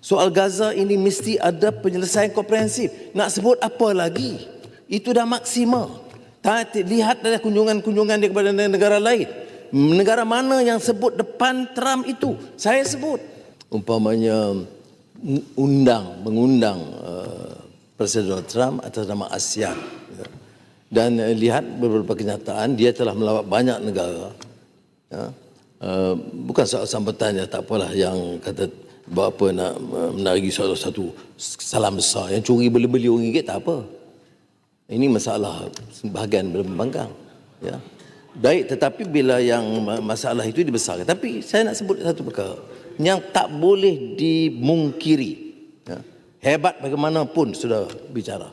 Soal Gaza ini mesti ada penyelesaian komprehensif. Nak sebut apa lagi? Itu dah maksimal. Lihat dari kunjungan-kunjungan dia kepada negara lain. Negara mana yang sebut depan Trump itu? Saya sebut. Umpamanya mengundang Presiden Donald Trump atas nama ASEAN. Dan lihat beberapa kenyataan, dia telah melawat banyak negara. Bukan soal sambutannya, tak apalah yang kata berapa nak menarigi satu salam besar. Yang curi beli-beli RM1 tak apa. Ini masalah sebahagian berpembangkang. Ya. Baik, tetapi bila yang masalah itu dibesarkan. Tapi saya nak sebut satu perkara yang tak boleh dimungkiri. Ya. Hebat bagaimanapun sudah bicara.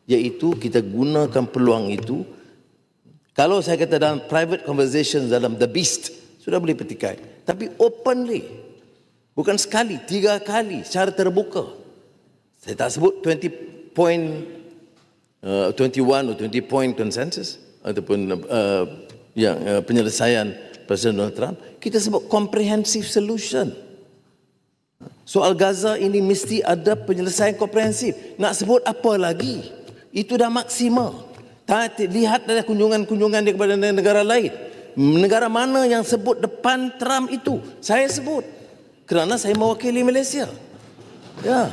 Iaitu kita gunakan peluang itu. Kalau saya kata dalam private conversations dalam The Beast, sudah boleh petikai. Tapi openly. Bukan sekali, 3 kali secara terbuka. Saya tak sebut 21 atau 20 point consensus ataupun penyelesaian Presiden Donald Trump. Kita sebut comprehensive solution. Soal Gaza ini mesti ada penyelesaian komprehensif. Nak sebut apa lagi? Itu dah maksimal. Lihat dari kunjungan-kunjungan dia kepada negara lain. Negara mana yang sebut depan Trump itu? Saya sebut. Kerana saya mewakili Malaysia. Ya.